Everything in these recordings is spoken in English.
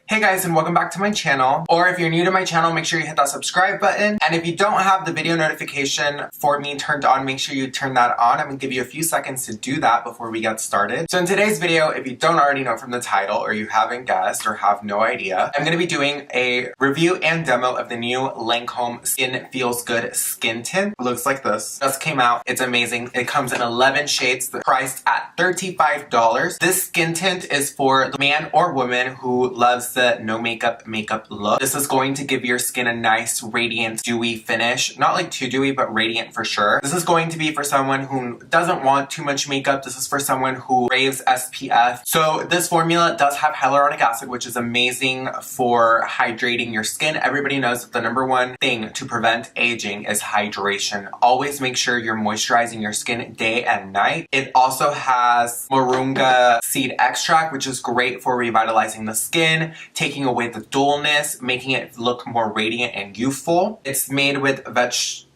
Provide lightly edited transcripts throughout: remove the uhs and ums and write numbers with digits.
Hey guys, and welcome back to my channel. Or if you're new to my channel, make sure you hit that subscribe button. And if you don't have the video notification for me turned on, make sure you turn that on. I'm gonna give you a few seconds to do that before we get started. So in today's video, if you don't already know from the title, or you haven't guessed, or have no idea, I'm gonna be doing a review and demo of the new Lancome Skin Feels Good Skin Tint. It looks like this. Just came out. It's amazing. It comes in 11 shades, priced at $35. This skin tint is for the man or woman who loves the no makeup look. This is going to give your skin a nice, radiant, dewy finish. Not like too dewy, but radiant for sure. This is going to be for someone who doesn't want too much makeup. This is for someone who craves SPF. So this formula does have hyaluronic acid, which is amazing for hydrating your skin. Everybody knows that the #1 thing to prevent aging is hydration. Always make sure you're moisturizing your skin day and night. It also has moringa seed extract, which is great for revitalizing the skin, taking away the dullness, making it look more radiant and youthful. It's made with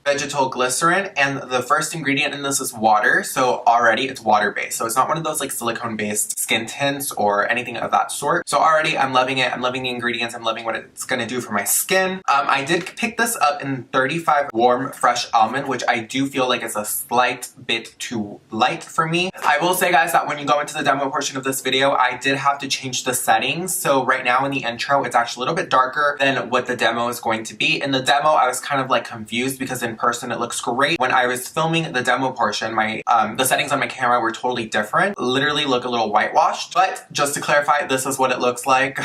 vegetal glycerin, and the first ingredient in this is water, so already it's water-based. So it's not one of those like silicone-based skin tints or anything of that sort. So already I'm loving it. I'm loving the ingredients. I'm loving what it's gonna do for my skin. I did pick this up in 35 warm fresh almond, which I do feel like is a slight bit too light for me. I will say, guys, that when you go into the demo portion of this video, I did have to change the settings. So right now in the intro, it's actually a little bit darker than what the demo is going to be. In the demo, I was kind of like confused because in person it looks great. When I was filming the demo portion, the settings on my camera were totally different. Literally look a little whitewashed. But just to clarify, this is what it looks like.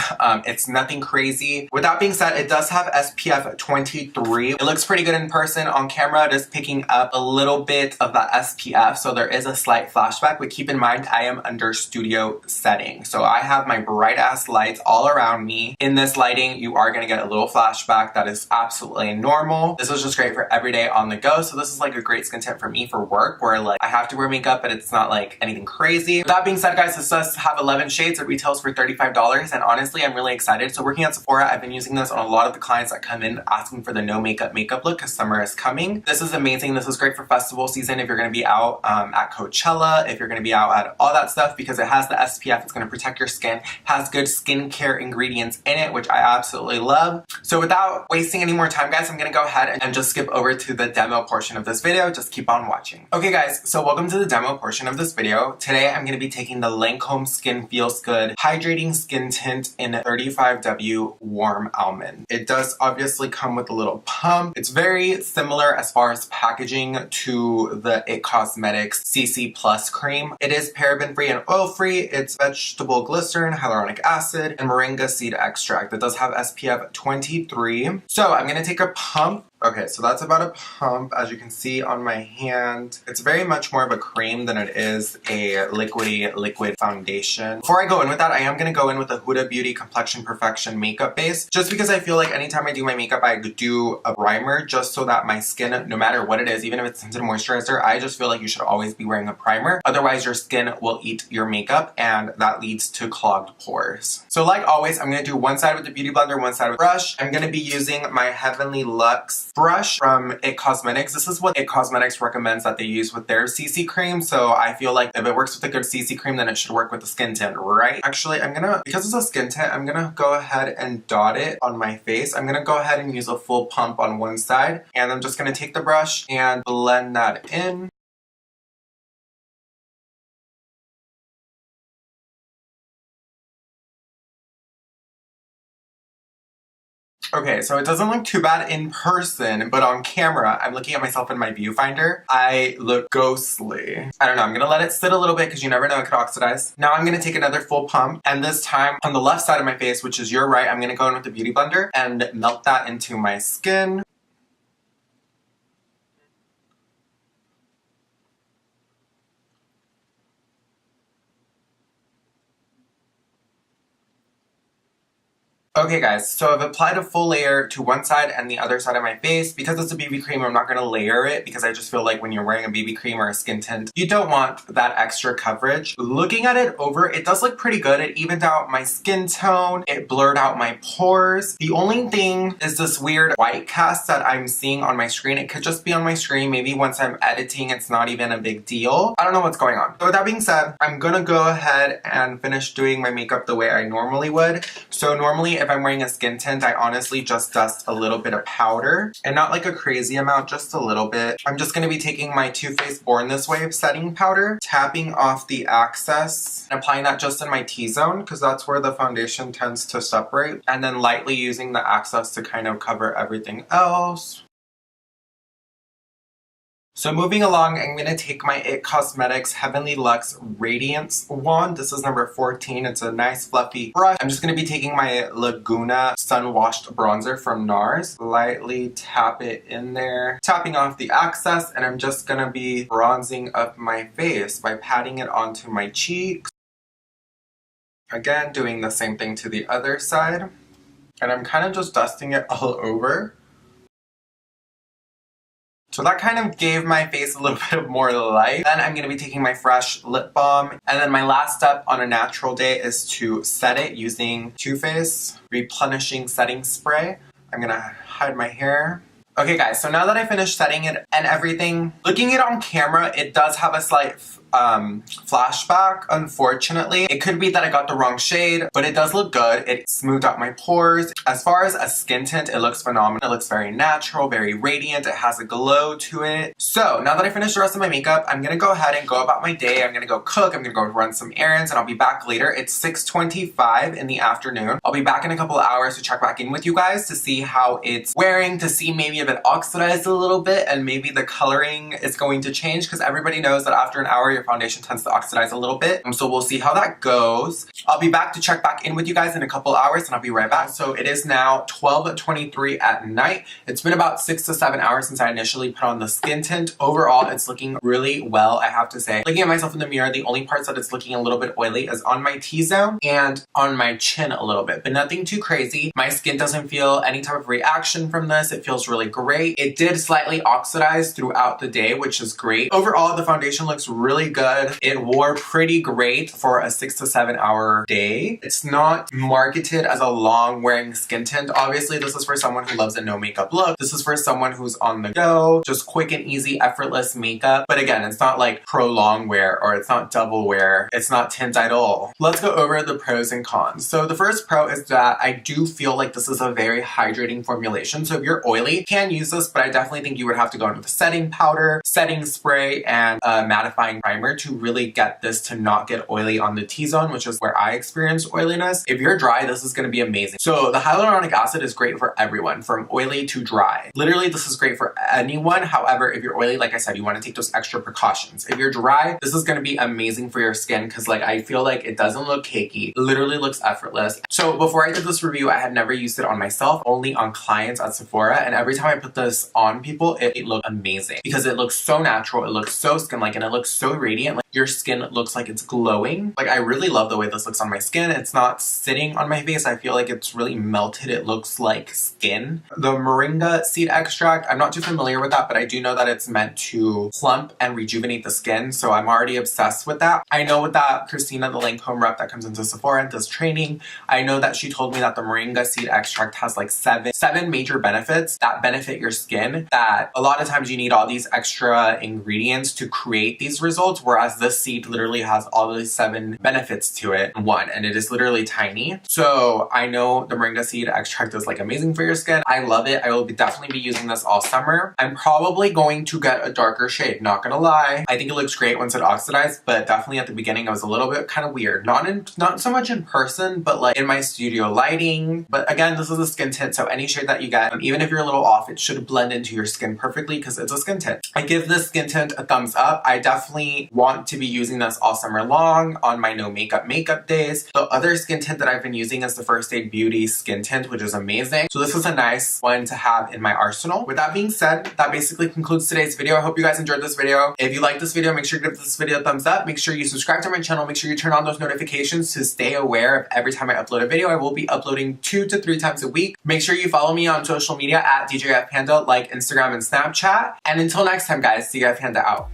It's nothing crazy. With that being said, it does have SPF 23. It looks pretty good in person. On camera, it is picking up a little bit of that SPF, so there is a slight flashback, but keep in mind I am under studio setting. So I have my bright ass lights all around me. In this lighting, you are gonna get a little flashback. That is absolutely normal. This is just great for every day on the go. So this is like a great skin tint for me for work, where like I have to wear makeup, but it's not like anything crazy. With that being said, guys, this does have 11 shades. It retails for $35, and honestly, I'm really excited. So working at Sephora, I've been using this on a lot of the clients that come in asking for the no makeup look because summer is coming. This is amazing. This is great for festival season if you're going to be out at Coachella, if you're going to be out at all that stuff, because it has the SPF. It's going to protect your skin, has good skincare ingredients in it, which I absolutely love. So without wasting any more time, guys, I'm going to go ahead and just skip over to the demo portion of this video. Just keep on watching. Okay, guys, so welcome to the demo portion of this video. Today I'm going to be taking the Lancome Skin Feels Good Hydrating Skin Tint in 35W Warm Almond. It does obviously come with a little pump. It's very similar as far as packaging to the IT Cosmetics CC Plus cream. It is paraben free and oil free. It's vegetable glycerin, hyaluronic acid, and moringa seed extract. It does have SPF 23. So I'm going to take a pump. Okay, so that's about a pump. As you can see on my hand, it's very much more of a cream than it is a liquid foundation. Before I go in with that, I am going to go in with a Huda Beauty Complexion Perfection makeup base, just because I feel like anytime I do my makeup, I do a primer just so that my skin, no matter what it is, even if it's tinted moisturizer, I just feel like you should always be wearing a primer. Otherwise, your skin will eat your makeup, and that leads to clogged pores. So like always, I'm going to do one side with the Beauty Blender, one side with brush. I'm going to be using my Heavenly Luxe brush from IT Cosmetics. This is what IT Cosmetics recommends that they use with their CC cream, so I feel like if it works with a good CC cream, then it should work with the skin tint, right? Actually, because it's a skin tint, I'm gonna go ahead and dot it on my face. I'm gonna go ahead and use a full pump on one side, and I'm just gonna take the brush and blend that in. Okay, so it doesn't look too bad in person, but on camera, I'm looking at myself in my viewfinder. I look ghostly. I don't know, I'm gonna let it sit a little bit because you never know, it could oxidize. Now I'm gonna take another full pump, and this time on the left side of my face, which is your right, I'm gonna go in with the Beauty Blender and melt that into my skin. Okay guys, so I've applied a full layer to one side and the other side of my face. Because it's a BB cream, I'm not going to layer it because I just feel like when you're wearing a BB cream or a skin tint, you don't want that extra coverage. Looking at it over, it does look pretty good. It evened out my skin tone. It blurred out my pores. The only thing is this weird white cast that I'm seeing on my screen. It could just be on my screen. Maybe once I'm editing, it's not even a big deal. I don't know what's going on. So with that being said, I'm going to go ahead and finish doing my makeup the way I normally would. So normally if I'm wearing a skin tint, I honestly just dust a little bit of powder and not like a crazy amount, just a little bit. I'm just going to be taking my Too Faced Born This Way setting powder, tapping off the excess and applying that just in my T-zone because that's where the foundation tends to separate, and then lightly using the excess to kind of cover everything else. So moving along, I'm going to take my IT Cosmetics Heavenly Luxe Radiance wand. This is number 14. It's a nice fluffy brush. I'm just going to be taking my Laguna Sun Washed Bronzer from Nars. Lightly tap it in there, tapping off the excess, and I'm just going to be bronzing up my face by patting it onto my cheeks. Again, doing the same thing to the other side. And I'm kind of just dusting it all over. So that kind of gave my face a little bit more light. Then I'm going to be taking my fresh lip balm. And then my last step on a natural day is to set it using Too Faced Replenishing Setting Spray. I'm going to hide my hair. Okay guys, so now that I finished setting it and everything, looking it on camera, it does have a slight flashback, unfortunately. It could be that I got the wrong shade, but it does look good. It smoothed out my pores. As far as a skin tint, it looks phenomenal. It looks very natural, very radiant. It has a glow to it. So now that I finished the rest of my makeup, I'm gonna go ahead and go about my day. I'm gonna go cook, I'm gonna go run some errands, and I'll be back later. It's 6:25 in the afternoon. I'll be back in a couple of hours to check back in with you guys to see how it's wearing, to see maybe if it oxidized a little bit and maybe the coloring is going to change, because everybody knows that after an hour your foundation tends to oxidize a little bit. So we'll see how that goes. I'll be back to check back in with you guys in a couple hours, and I'll be right back. So it is now 12:23 at night. It's been about 6 to 7 hours since I initially put on the skin tint. Overall, it's looking really well, I have to say. Looking at myself in the mirror, the only parts that it's looking a little bit oily is on my T-zone and on my chin a little bit, but nothing too crazy. My skin doesn't feel any type of reaction from this. It feels really great. It did slightly oxidize throughout the day, which is great. Overall, the foundation looks really good. It wore pretty great for a 6 to 7 hour day. It's not marketed as a long wearing skin tint. Obviously, this is for someone who loves a no makeup look. This is for someone who's on the go, just quick and easy, effortless makeup. But again, it's not like pro long wear or it's not double wear. It's not tint Idole. Let's go over the pros and cons. So the first pro is that I do feel like this is a very hydrating formulation. So if you're oily, you can use this, but I definitely think you would have to go in with a setting powder, setting spray, and a mattifying primer to really get this to not get oily on the T-zone, which is where I experience oiliness. If you're dry, this is going to be amazing. So the hyaluronic acid is great for everyone, from oily to dry. Literally, this is great for anyone. However, if you're oily, like I said, you want to take those extra precautions. If you're dry, this is going to be amazing for your skin because like I feel like it doesn't look cakey. It literally looks effortless. So before I did this review, I had never used it on myself, only on clients at Sephora, and every time I put this on people, it looked amazing because it looks so natural, it looks so skin-like, and it looks so radiant. Like your skin looks like it's glowing. Like I really love the way this looks on my skin. It's not sitting on my face. I feel like it's really melted. It looks like skin. The moringa seed extract, I'm not too familiar with that, but I do know that it's meant to plump and rejuvenate the skin, so I'm already obsessed with that. I know with that Christina, the Lancome rep that comes into Sephora and does training, I know that she told me that the moringa seed extract has like seven major benefits that benefit your skin, that a lot of times you need all these extra ingredients to create these results, whereas this seed literally has all these 7 benefits to it in one, and it is literally tiny. So I know the moringa seed extract is like amazing for your skin. I love it. I will definitely be using this all summer. I'm probably going to get a darker shade, not gonna lie. I think it looks great once it oxidized, but definitely at the beginning it was a little bit kind of weird. Not so much in person, but like in my studio lighting. But again, this is a skin tint, so any shade that you get, even if you're a little off, it should blend into your skin perfectly because it's a skin tint. I give this skin tint a thumbs up. I definitely want to be using this all summer long on my no makeup birthdays. The other skin tint that I've been using is the First Aid Beauty skin tint, which is amazing. So this is a nice one to have in my arsenal. With that being said, that basically concludes today's video. I hope you guys enjoyed this video. If you like this video, make sure you give this video a thumbs up. Make sure you subscribe to my channel. Make sure you turn on those notifications to stay aware of every time I upload a video. I will be uploading 2 to 3 times a week. Make sure you follow me on social media at DJFPanda, like Instagram and Snapchat. And until next time, guys, DJFPanda out.